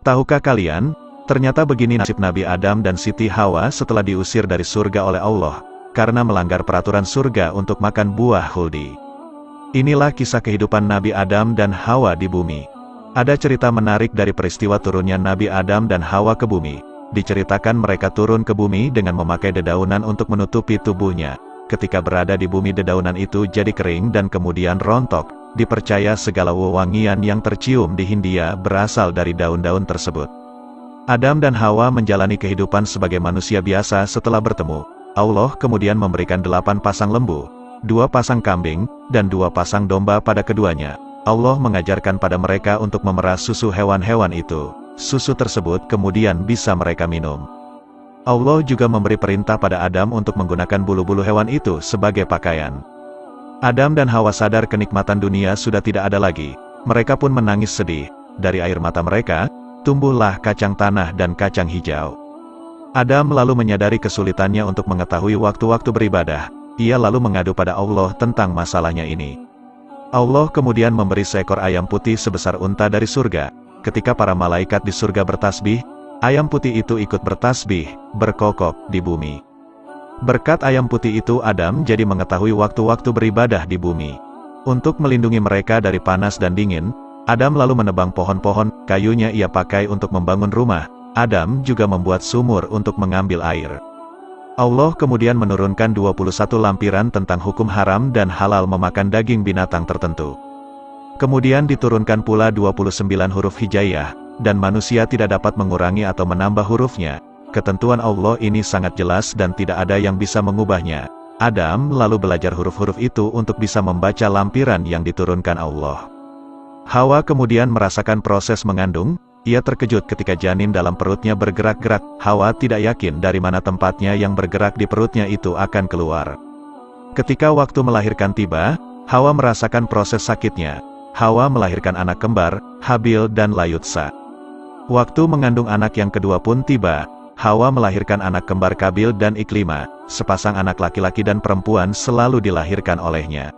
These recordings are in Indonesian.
Tahukah kalian, ternyata begini nasib Nabi Adam dan Siti Hawa setelah diusir dari surga oleh Allah, karena melanggar peraturan surga untuk makan buah khuldi. Inilah kisah kehidupan Nabi Adam dan Hawa di bumi. Ada cerita menarik dari peristiwa turunnya Nabi Adam dan Hawa ke bumi. Diceritakan mereka turun ke bumi dengan memakai dedaunan untuk menutupi tubuhnya. Ketika berada di bumi, dedaunan itu jadi kering dan kemudian rontok. Dipercaya segala wewangian yang tercium di Hindia berasal dari daun-daun tersebut. Adam dan Hawa menjalani kehidupan sebagai manusia biasa setelah bertemu. Allah kemudian memberikan 8 pasang lembu, 2 pasang kambing, dan 2 pasang domba pada keduanya. Allah mengajarkan pada mereka untuk memerah susu hewan-hewan itu. Susu tersebut kemudian bisa mereka minum. Allah juga memberi perintah pada Adam untuk menggunakan bulu-bulu hewan itu sebagai pakaian. Adam dan Hawa sadar kenikmatan dunia sudah tidak ada lagi. Mereka pun menangis sedih. Dari air mata mereka, tumbuhlah kacang tanah dan kacang hijau. Adam lalu menyadari kesulitannya untuk mengetahui waktu-waktu beribadah. Ia lalu mengadu pada Allah tentang masalahnya ini. Allah kemudian memberi seekor ayam putih sebesar unta dari surga. Ketika para malaikat di surga bertasbih, ayam putih itu ikut bertasbih, berkokok di bumi. Berkat ayam putih itu Adam jadi mengetahui waktu-waktu beribadah di bumi. Untuk melindungi mereka dari panas dan dingin, Adam lalu menebang pohon-pohon, kayunya ia pakai untuk membangun rumah. Adam juga membuat sumur untuk mengambil air. Allah kemudian menurunkan 21 lampiran tentang hukum haram dan halal memakan daging binatang tertentu. Kemudian diturunkan pula 29 huruf hijaiyah, dan manusia tidak dapat mengurangi atau menambah hurufnya. Ketentuan Allah ini sangat jelas dan tidak ada yang bisa mengubahnya. Adam lalu belajar huruf-huruf itu untuk bisa membaca lampiran yang diturunkan Allah. Hawa kemudian merasakan proses mengandung. Ia terkejut ketika janin dalam perutnya bergerak-gerak. Hawa tidak yakin dari mana tempatnya yang bergerak di perutnya itu akan keluar. Ketika waktu melahirkan tiba, Hawa merasakan proses sakitnya. Hawa melahirkan anak kembar, Habil dan Layutsa. Waktu mengandung anak yang kedua pun tiba. Hawa melahirkan anak kembar Kabil dan Iklima. Sepasang anak laki-laki dan perempuan selalu dilahirkan olehnya.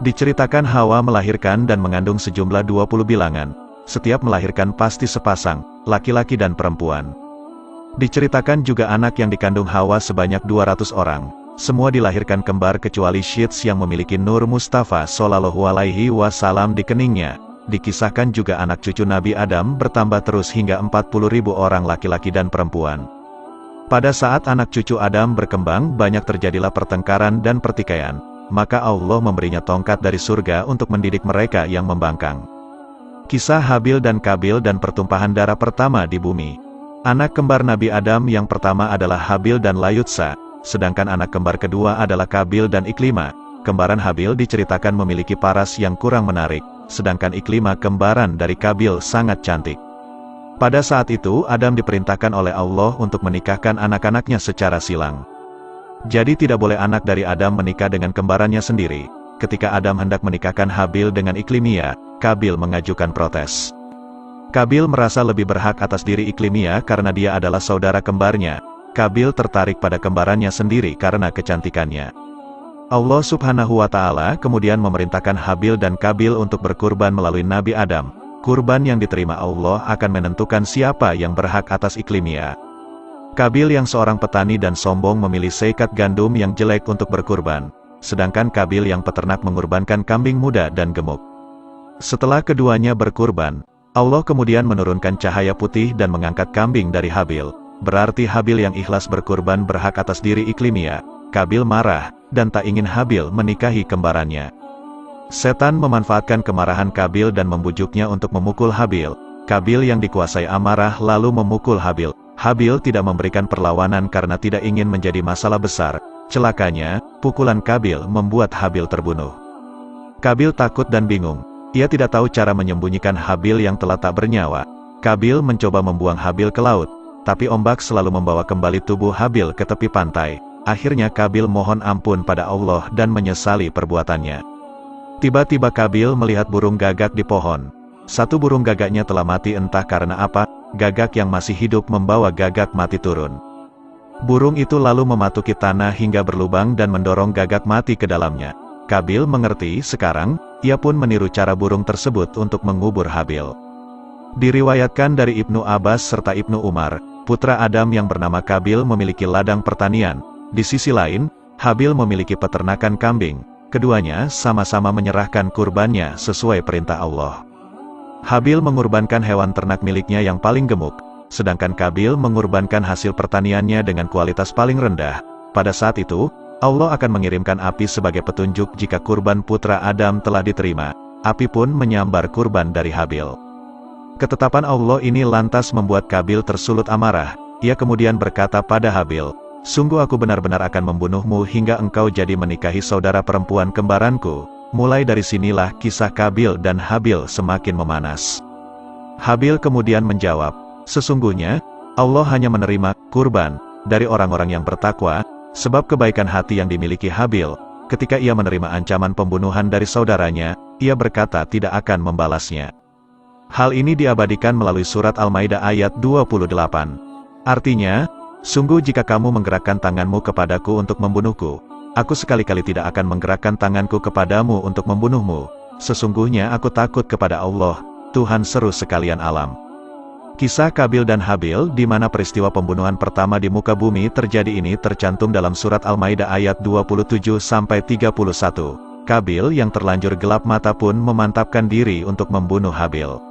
Diceritakan Hawa melahirkan dan mengandung sejumlah 20 bilangan. Setiap melahirkan pasti sepasang, laki-laki dan perempuan. Diceritakan juga anak yang dikandung Hawa sebanyak 200 orang. Semua dilahirkan kembar kecuali Syits yang memiliki Nur Mustafa Shallallahu Alaihi Wasallam di keningnya. Dikisahkan juga anak cucu Nabi Adam bertambah terus hingga 40.000 orang laki-laki dan perempuan. Pada saat anak cucu Adam berkembang, banyak terjadilah pertengkaran dan pertikaian. Maka Allah memberinya tongkat dari surga untuk mendidik mereka yang membangkang. Kisah Habil dan Kabil dan pertumpahan darah pertama di bumi. Anak kembar Nabi Adam yang pertama adalah Habil dan Layutsa, sedangkan anak kembar kedua adalah Kabil dan Iklima. Kembaran Habil diceritakan memiliki paras yang kurang menarik, sedangkan Iklima kembaran dari Kabil sangat cantik. Pada saat itu Adam diperintahkan oleh Allah untuk menikahkan anak-anaknya secara silang. Jadi tidak boleh anak dari Adam menikah dengan kembarannya sendiri. Ketika Adam hendak menikahkan Habil dengan Iklimia, Kabil mengajukan protes. Kabil merasa lebih berhak atas diri Iklimia karena dia adalah saudara kembarnya. Kabil tertarik pada kembarannya sendiri karena kecantikannya. Allah Subhanahu wa Ta'ala kemudian memerintahkan Habil dan Kabil untuk berkurban melalui Nabi Adam. Kurban yang diterima Allah akan menentukan siapa yang berhak atas Iklimia. Kabil yang seorang petani dan sombong memilih seikat gandum yang jelek untuk berkurban. Sedangkan Kabil yang peternak mengorbankan kambing muda dan gemuk. Setelah keduanya berkurban, Allah kemudian menurunkan cahaya putih dan mengangkat kambing dari Habil. Berarti Habil yang ikhlas berkurban berhak atas diri Iklimia. Kabil marah, dan tak ingin Habil menikahi kembarannya. Setan memanfaatkan kemarahan Kabil dan membujuknya untuk memukul Habil. Kabil yang dikuasai amarah lalu memukul Habil. Habil tidak memberikan perlawanan karena tidak ingin menjadi masalah besar. Celakanya, pukulan Kabil membuat Habil terbunuh. Kabil takut dan bingung. Ia tidak tahu cara menyembunyikan Habil yang telah tak bernyawa. Kabil mencoba membuang Habil ke laut, tapi ombak selalu membawa kembali tubuh Habil ke tepi pantai. Akhirnya Kabil mohon ampun pada Allah dan menyesali perbuatannya. Tiba-tiba Kabil melihat burung gagak di pohon. Satu burung gagaknya telah mati entah karena apa. Gagak yang masih hidup membawa gagak mati turun. Burung itu lalu mematuki tanah hingga berlubang dan mendorong gagak mati ke dalamnya. Kabil mengerti sekarang, ia pun meniru cara burung tersebut untuk mengubur Habil. Diriwayatkan dari Ibnu Abbas serta Ibnu Umar, putra Adam yang bernama Kabil memiliki ladang pertanian. Di sisi lain, Habil memiliki peternakan kambing. Keduanya sama-sama menyerahkan kurbannya sesuai perintah Allah. Habil mengorbankan hewan ternak miliknya yang paling gemuk, sedangkan Kabil mengorbankan hasil pertaniannya dengan kualitas paling rendah. Pada saat itu, Allah akan mengirimkan api sebagai petunjuk jika kurban putra Adam telah diterima. Api pun menyambar kurban dari Habil. Ketetapan Allah ini lantas membuat Kabil tersulut amarah. Ia kemudian berkata pada Habil, "Sungguh aku benar-benar akan membunuhmu hingga engkau jadi menikahi saudara perempuan kembaranku." Mulai dari sinilah kisah Kabil dan Habil semakin memanas. Habil kemudian menjawab, "Sesungguhnya, Allah hanya menerima kurban dari orang-orang yang bertakwa, sebab kebaikan hati yang dimiliki Habil. Ketika ia menerima ancaman pembunuhan dari saudaranya, ia berkata tidak akan membalasnya." Hal ini diabadikan melalui surat Al-Maidah ayat 28. Artinya, "Sungguh jika kamu menggerakkan tanganmu kepadaku untuk membunuhku, aku sekali-kali tidak akan menggerakkan tanganku kepadamu untuk membunuhmu. Sesungguhnya aku takut kepada Allah, Tuhan seru sekalian alam." Kisah Kabil dan Habil di mana peristiwa pembunuhan pertama di muka bumi terjadi ini tercantum dalam surat Al-Maidah ayat 27-31. Kabil yang terlanjur gelap mata pun memantapkan diri untuk membunuh Habil.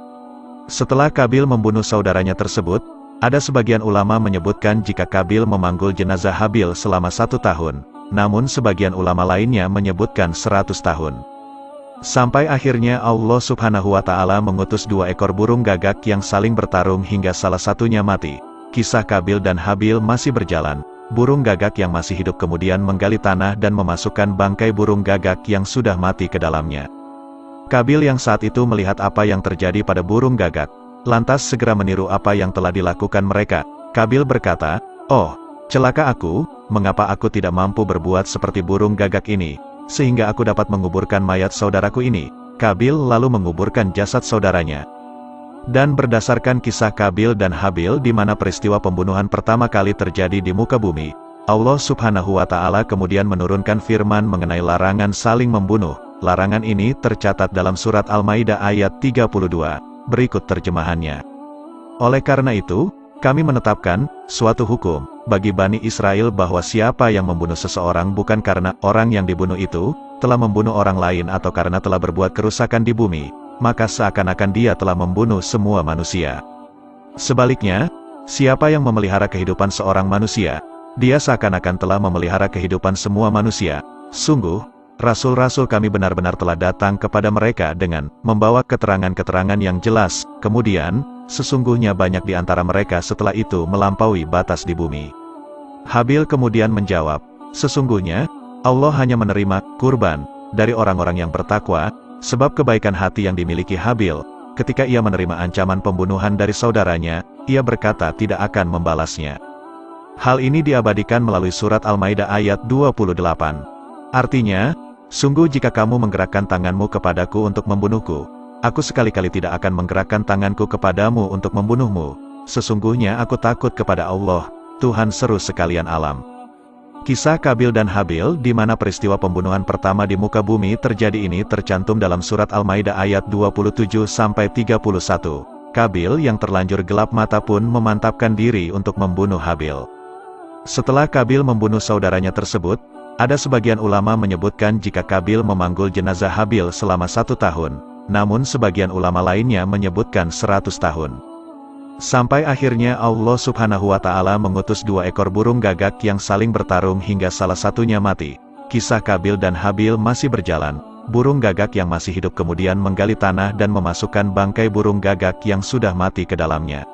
Setelah Kabil membunuh saudaranya tersebut, ada sebagian ulama menyebutkan jika Kabil memanggul jenazah Habil selama 1 tahun, namun sebagian ulama lainnya menyebutkan 100 tahun. Sampai akhirnya Allah Subhanahu wa Ta'ala mengutus 2 ekor burung gagak yang saling bertarung hingga salah satunya mati. Kisah Kabil dan Habil masih berjalan. Burung gagak yang masih hidup kemudian menggali tanah dan memasukkan bangkai burung gagak yang sudah mati ke dalamnya. Kabil yang saat itu melihat apa yang terjadi pada burung gagak, lantas segera meniru apa yang telah dilakukan mereka. Kabil berkata, "Oh, celaka aku, mengapa aku tidak mampu berbuat seperti burung gagak ini, sehingga aku dapat menguburkan mayat saudaraku ini?" Kabil lalu menguburkan jasad saudaranya. Dan berdasarkan kisah Kabil dan Habil di mana peristiwa pembunuhan pertama kali terjadi di muka bumi, Allah Subhanahu wa Ta'ala kemudian menurunkan firman mengenai larangan saling membunuh. Larangan ini tercatat dalam surat Al-Maidah ayat 32, berikut terjemahannya. "Oleh karena itu, kami menetapkan suatu hukum bagi Bani Israel bahwa siapa yang membunuh seseorang bukan karena orang yang dibunuh itu telah membunuh orang lain atau karena telah berbuat kerusakan di bumi, maka seakan-akan dia telah membunuh semua manusia. Sebaliknya, siapa yang memelihara kehidupan seorang manusia, dia seakan-akan telah memelihara kehidupan semua manusia. Sungguh, Rasul-Rasul kami benar-benar telah datang kepada mereka dengan membawa keterangan-keterangan yang jelas. Kemudian, sesungguhnya banyak di antara mereka setelah itu melampaui batas di bumi." Habil kemudian menjawab, "Sesungguhnya, Allah hanya menerima kurban dari orang-orang yang bertakwa, sebab kebaikan hati yang dimiliki Habil. Ketika ia menerima ancaman pembunuhan dari saudaranya, ia berkata tidak akan membalasnya." Hal ini diabadikan melalui surat Al-Maidah ayat 28. Artinya, "Sungguh jika kamu menggerakkan tanganmu kepadaku untuk membunuhku, aku sekali-kali tidak akan menggerakkan tanganku kepadamu untuk membunuhmu. Sesungguhnya aku takut kepada Allah, Tuhan seru sekalian alam." Kisah Kabil dan Habil di mana peristiwa pembunuhan pertama di muka bumi terjadi ini tercantum dalam surat Al-Maidah ayat 27-31. Kabil yang terlanjur gelap mata pun memantapkan diri untuk membunuh Habil. Setelah Kabil membunuh saudaranya tersebut, ada sebagian ulama menyebutkan jika Kabil memanggul jenazah Habil selama 1 tahun, namun sebagian ulama lainnya menyebutkan 100 tahun. Sampai akhirnya Allah Subhanahu wa Ta'ala mengutus 2 ekor burung gagak yang saling bertarung hingga salah satunya mati. Kisah Kabil dan Habil masih berjalan. Burung gagak yang masih hidup kemudian menggali tanah dan memasukkan bangkai burung gagak yang sudah mati ke dalamnya.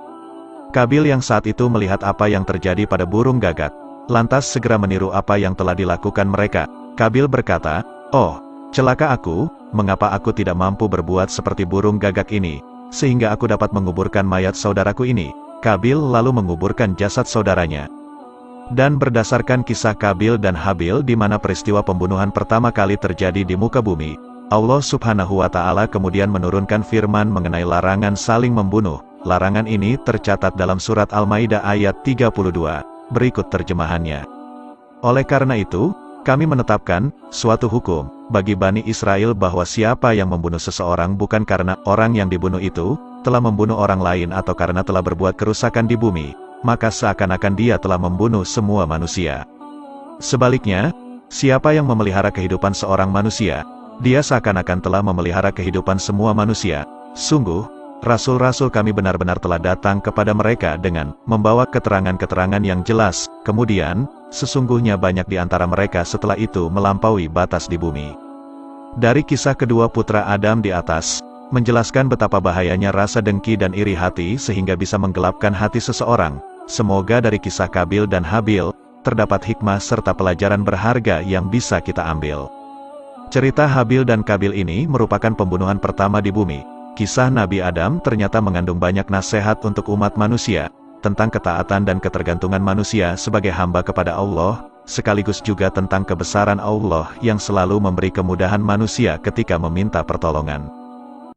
Kabil yang saat itu melihat apa yang terjadi pada burung gagak, lantas segera meniru apa yang telah dilakukan mereka. Kabil berkata, "Oh, celaka aku, mengapa aku tidak mampu berbuat seperti burung gagak ini, sehingga aku dapat menguburkan mayat saudaraku ini?" Kabil lalu menguburkan jasad saudaranya. Dan berdasarkan kisah Kabil dan Habil di mana peristiwa pembunuhan pertama kali terjadi di muka bumi, Allah Subhanahu wa Ta'ala kemudian menurunkan firman mengenai larangan saling membunuh. Larangan ini tercatat dalam surat Al-Maidah ayat 32. Berikut terjemahannya. "Oleh karena itu, kami menetapkan suatu hukum bagi Bani Israel bahwa siapa yang membunuh seseorang bukan karena orang yang dibunuh itu telah membunuh orang lain atau karena telah berbuat kerusakan di bumi, maka seakan-akan dia telah membunuh semua manusia. Sebaliknya, siapa yang memelihara kehidupan seorang manusia, dia seakan-akan telah memelihara kehidupan semua manusia. Sungguh, rasul-rasul kami benar-benar telah datang kepada mereka dengan membawa keterangan-keterangan yang jelas. Kemudian, sesungguhnya banyak di antara mereka setelah itu melampaui batas di bumi. Dari kisah kedua putra Adam di atas, menjelaskan betapa bahayanya rasa dengki dan iri hati sehingga bisa menggelapkan hati seseorang. Semoga dari kisah Kabil dan Habil, terdapat hikmah serta pelajaran berharga yang bisa kita ambil. Cerita Habil dan Kabil ini merupakan pembunuhan pertama di bumi. Kisah Nabi Adam ternyata mengandung banyak nasihat untuk umat manusia, tentang ketaatan dan ketergantungan manusia sebagai hamba kepada Allah, sekaligus juga tentang kebesaran Allah yang selalu memberi kemudahan manusia ketika meminta pertolongan.